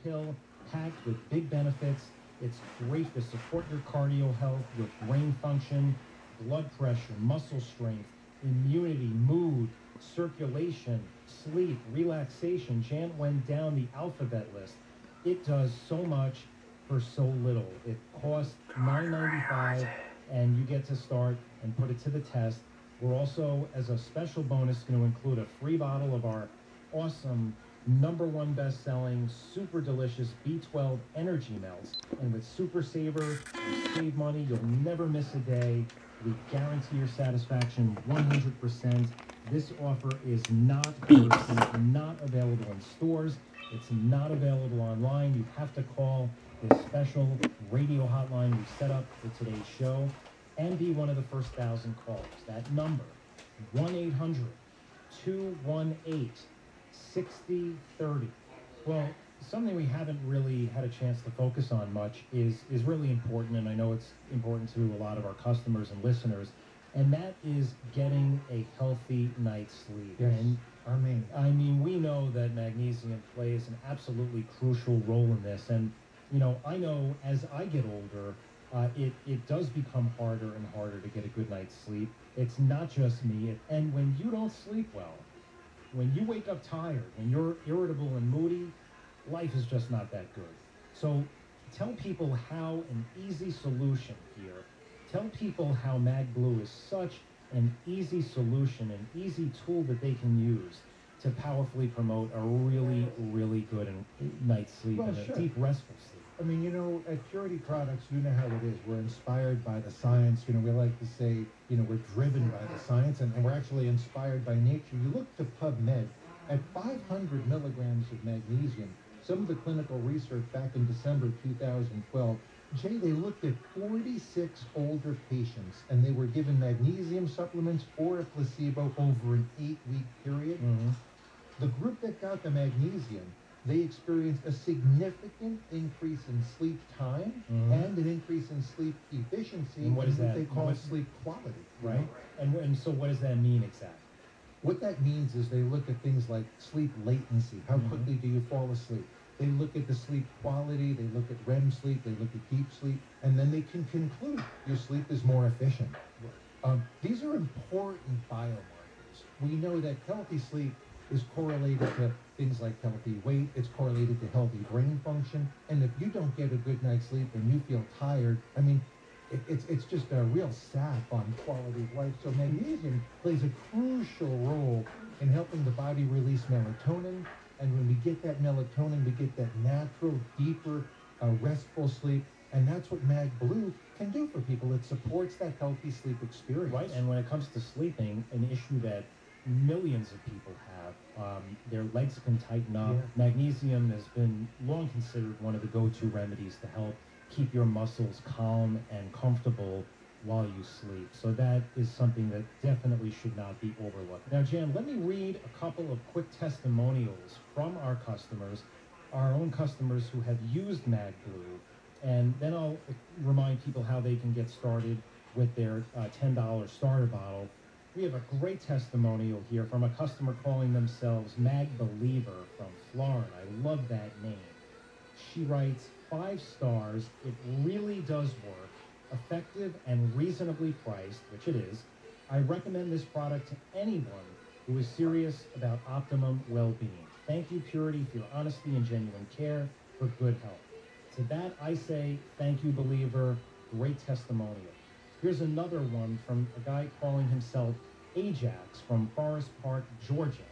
pill packed with big benefits. It's great to support your cardio health, your brain function, blood pressure, muscle strength, immunity, mood, circulation, sleep, relaxation. Jan went down the alphabet list. It does so much for so little. It costs $9.95, and you get to start and put it to the test. We're also, as a special bonus, going to include a free bottle of our awesome #1 best-selling, super delicious B12 energy melts. And with Super Saver, you save money. You'll never miss a day. We guarantee your satisfaction 100%. This offer is not not available in stores. It's not available online. You have to call this special radio hotline we set up for today's show and be one of the first 1,000 callers. That number, 1-800-218-6030. Well, something we haven't really had a chance to focus on much is really important, and I know it's important to a lot of our customers and listeners, and that is getting a healthy night's sleep. Yes. And I mean, we know that magnesium plays an absolutely crucial role in this, and I know as I get older, it does become harder and harder to get a good night's sleep. It's not just me, and when you don't sleep well, when you wake up tired, when you're irritable and moody, life is just not that good. So tell people how an easy solution here. Tell people how MagBlue is such an easy solution, an easy tool that they can use to powerfully promote a really, really good night's sleep and a deep, restful sleep. I mean, at Purity Products, you know how it is. We're inspired by the science. We like to say, we're driven by the science, and we're actually inspired by nature. You look to PubMed, at 500 milligrams of magnesium, some of the clinical research back in December 2012, Jay, they looked at 46 older patients, and they were given magnesium supplements or a placebo over an 8-week period. Mm-hmm. The group that got the magnesium, they experienced a significant increase in sleep time and an increase in sleep efficiency. And what is that? They call sleep quality. Right. And so what does that mean exactly? What that means is they look at things like sleep latency. How quickly do you fall asleep? They look at the sleep quality. They look at REM sleep. They look at deep sleep. And then they can conclude your sleep is more efficient. These are important biomarkers. We know that healthy sleep is correlated to things like healthy weight. It's correlated to healthy brain function. And if you don't get a good night's sleep and you feel tired, I mean, it's just a real sap on quality of life. So magnesium plays a crucial role in helping the body release melatonin. And when we get that melatonin, we get that natural, deeper, restful sleep. And that's what MagBlue can do for people. It supports that healthy sleep experience. Right. And when it comes to sleeping, an issue that millions of people have, their legs can tighten up. Yeah. Magnesium has been long considered one of the go-to remedies to help keep your muscles calm and comfortable while you sleep. So that is something that definitely should not be overlooked. Now, Jan, let me read a couple of quick testimonials from our customers, our own customers who have used MagBlue, and then I'll remind people how they can get started with their $10 starter bottle. We have a great testimonial here from a customer calling themselves Mag Believer from Florida. I love that name. She writes, 5 stars, it really does work, effective and reasonably priced, which it is. I recommend this product to anyone who is serious about optimum well-being. Thank you, Purity, for your honesty and genuine care for good health. To that, I say, thank you, Believer. Great testimonial. Here's another one from a guy calling himself Ajax from Forest Park, Georgia.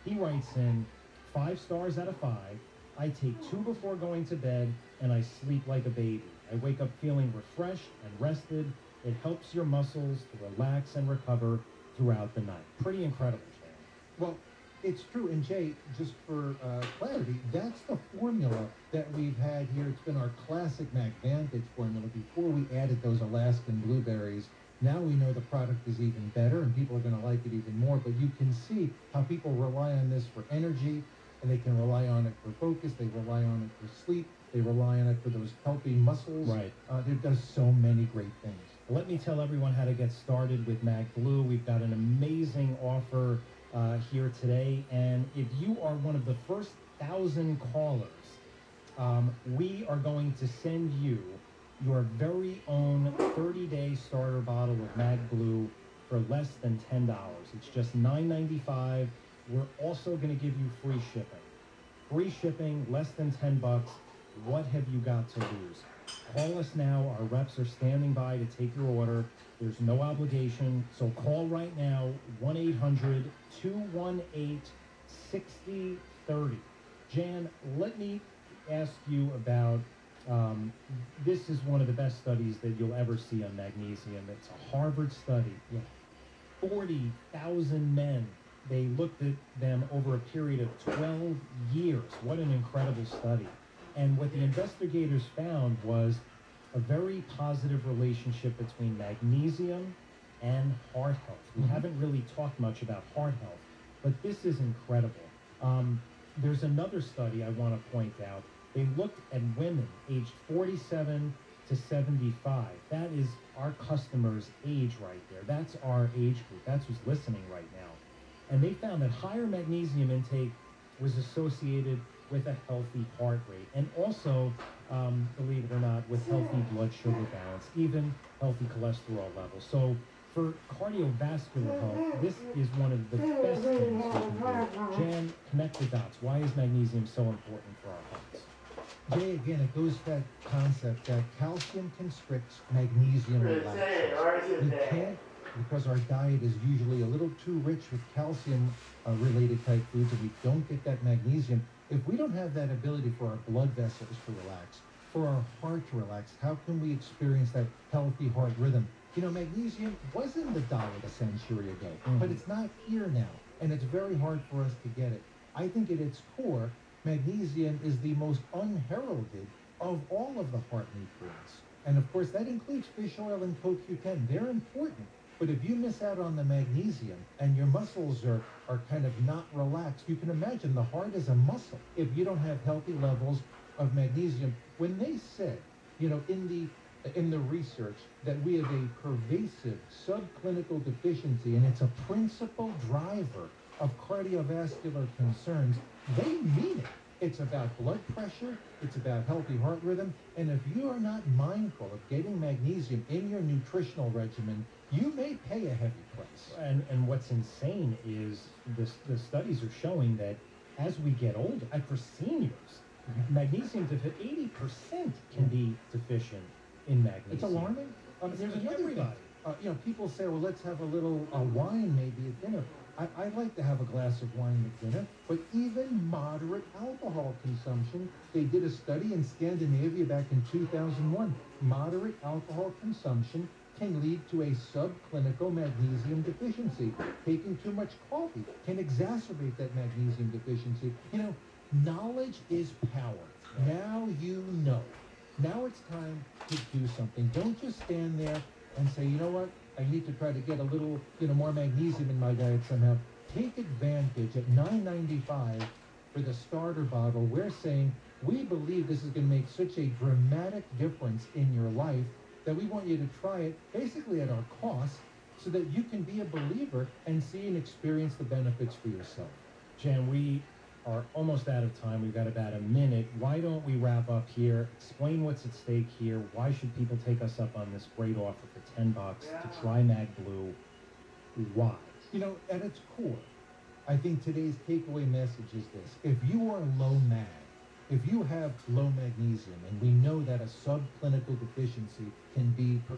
He writes in, 5 stars out of 5. I take 2 before going to bed, and I sleep like a baby. I wake up feeling refreshed and rested. It helps your muscles to relax and recover throughout the night. Pretty incredible, Jay. Well, it's true. And Jay, just for clarity, that's the formula that we've had here. It's been our classic MagVantage formula before we added those Alaskan blueberries. Now we know the product is even better, and people are going to like it even more. But you can see how people rely on this for energy, and they can rely on it for focus. They rely on it for sleep. They rely on it for those healthy muscles. Right. It does so many great things. Let me tell everyone how to get started with MagBlue. We've got an amazing offer here today, and if you are one of the first 1,000 callers we are going to send you your very own 30-day starter bottle of Mag Blue for less than $10. It's just $9.95. We're also going to give you free shipping. Free shipping, less than 10 bucks. What have you got to lose? Call us now. Our reps are standing by to take your order. There's no obligation. So call right now, 1-800-218-6030. Jan, let me ask you about, this is one of the best studies that you'll ever see on magnesium. It's a Harvard study. Yeah. 40,000 men. They looked at them over a period of 12 years. What an incredible study. And what the investigators found was a very positive relationship between magnesium and heart health. We haven't really talked much about heart health, but this is incredible. There's another study I want to point out. They looked at women aged 47 to 75. That is our customer's age right there. That's our age group. That's who's listening right now. And they found that higher magnesium intake was associated with a healthy heart rate, and also, believe it or not, with healthy blood sugar balance, even healthy cholesterol levels. So for cardiovascular health, this is one of the best things we can do. Jan, connect the dots. Why is magnesium so important for our hearts? Jay, again, it goes to that concept that calcium constricts, magnesium relaxes. We can't, because our diet is usually a little too rich with calcium-related type foods, and we don't get that magnesium. If we don't have that ability for our blood vessels to relax, for our heart to relax, how can we experience that healthy heart rhythm? You know, magnesium was in the diet a century ago, but it's not here now, and it's very hard for us to get it. I think at its core, magnesium is the most unheralded of all of the heart nutrients. And of course, that includes fish oil and CoQ10. They're important. But if you miss out on the magnesium and your muscles are kind of not relaxed, you can imagine the heart is a muscle if you don't have healthy levels of magnesium. When they said, you know, in the research that we have a pervasive subclinical deficiency and it's a principal driver of cardiovascular concerns, they mean it. It's about blood pressure, it's about healthy heart rhythm, and if you are not mindful of getting magnesium in your nutritional regimen, you may pay a heavy price. And what's insane is the studies are showing that as we get older, and for seniors, magnesium 80% can be deficient in magnesium. It's alarming. There's another thing. You know, people say, well, let's have a little wine maybe at dinner. I like to have a glass of wine at dinner, but even moderate alcohol consumption, they did a study in Scandinavia back in 2001. Moderate alcohol consumption can lead to a subclinical magnesium deficiency. Taking too much coffee can exacerbate that magnesium deficiency. You know, knowledge is power. Now you know. Now it's time to do something. Don't just stand there and say, you know what, I need to try to get a little, you know, more magnesium in my diet somehow. Take advantage at $9.95 for the starter bottle. We're saying we believe this is going to make such a dramatic difference in your life that we want you to try it basically at our cost so that you can be a believer and see and experience the benefits for yourself. Jan, we are almost out of time. We've got about a minute. Why don't we wrap up here? Explain what's at stake here. Why should people take us up on this great offer for $10 to try Mag Blue? Why? You know, at its core, I think today's takeaway message is this. If you are low mag, if you have low magnesium, and we know that a subclinical deficiency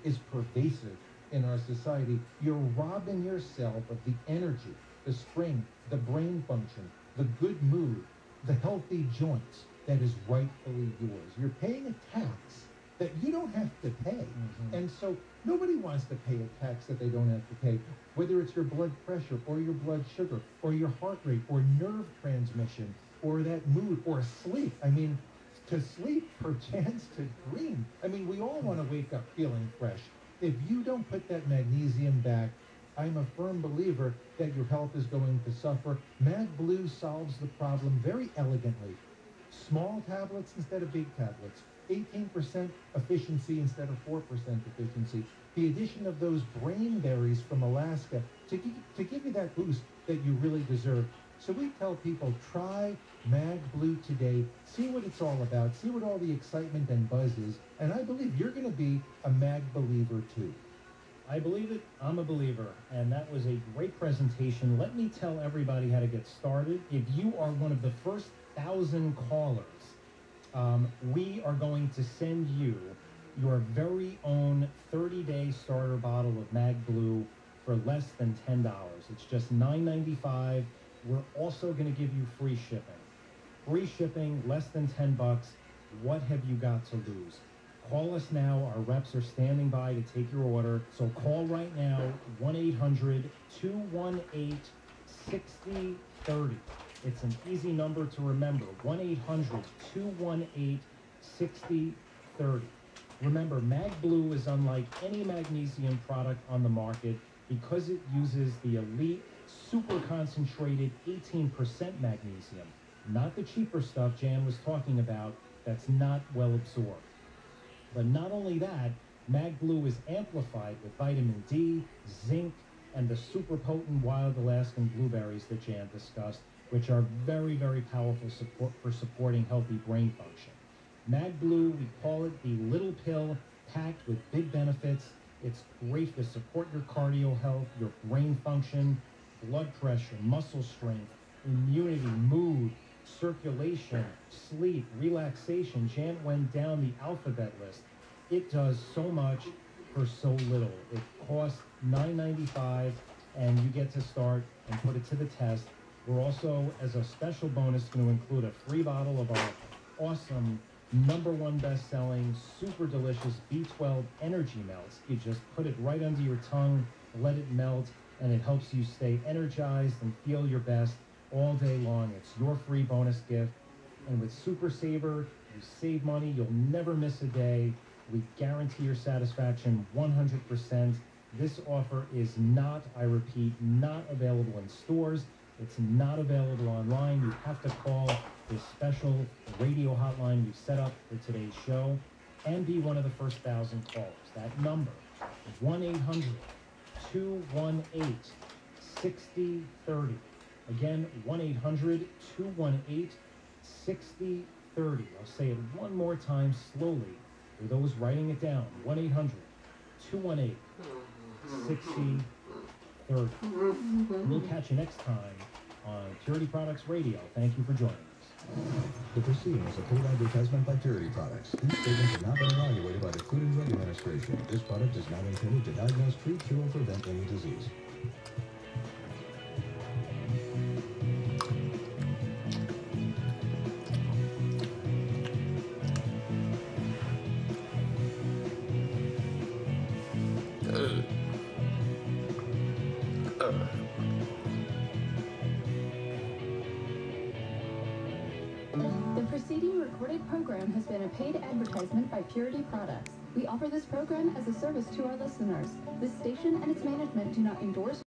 is pervasive in our society, you're robbing yourself of the energy, the strength, the brain function, the good mood, the healthy joints that is rightfully yours. You're paying a tax that you don't have to pay. And so nobody wants to pay a tax that they don't have to pay, whether it's your blood pressure or your blood sugar or your heart rate or nerve transmission or that mood or sleep. I mean, to sleep, perchance to dream. I mean, we all want to wake up feeling fresh. If you don't put that magnesium back, I'm a firm believer that your health is going to suffer. Mag Blue solves the problem very elegantly. Small tablets instead of big tablets. 18% efficiency instead of 4% efficiency. The addition of those brain berries from Alaska to give you that boost that you really deserve. So we tell people, try Mag Blue today, see what it's all about, see what all the excitement and buzz is, and I believe you're going to be a Mag believer too. I believe it, I'm a believer, and that was a great presentation. Let me tell everybody how to get started. If you are one of the first 1,000 callers, we are going to send you your very own 30-day starter bottle of Mag Blue for less than $10. It's just $9.95. We're also going to give you free shipping. Free shipping, less than 10 bucks. What have you got to lose? Call us now. Our reps are standing by to take your order. So call right now, 1-800-218-6030. It's an easy number to remember, 1-800-218-6030. Remember, Mag Blue is unlike any magnesium product on the market because it uses the elite, super concentrated 18% magnesium, not the cheaper stuff Jan was talking about that's not well absorbed. But not only that, Mag Blue is amplified with vitamin D, zinc, and the super potent wild Alaskan blueberries that Jan discussed, which are very, very powerful support for supporting healthy brain function. Mag Blue, we call it the little pill packed with big benefits. It's great to support your cardio health, your brain function, blood pressure, muscle strength, immunity, mood, circulation, sleep, relaxation. Jan went down the alphabet list. It does so much for so little. It costs $9.95, and you get to start and put it to the test. We're also, as a special bonus, going to include a free bottle of our awesome #1 best-selling, super delicious B12 Energy Melts. You just put it right under your tongue, let it melt, and it helps you stay energized and feel your best all day long. It's your free bonus gift. And with Super Saver, you save money. You'll never miss a day. We guarantee your satisfaction 100%. This offer is not, I repeat, not available in stores. It's not available online. You have to call this special radio hotline we've set up for today's show and be one of the first 1,000 callers. That number, 1-800-218-6030. Again, 1-800-218-6030. I'll say it one more time slowly for those writing it down. 1-800-218-6030. We'll catch you next time on Purity Products Radio. Thank you for joining us. The proceeding is a paid advertisement by Purity Products. These statements have not been evaluated by the Food and Drug Administration. This product is not intended to diagnose, treat, cure, or prevent any disease. The preceding recorded program has been a paid advertisement by Purity Products. We offer this program as a service to our listeners. This station and its management do not endorse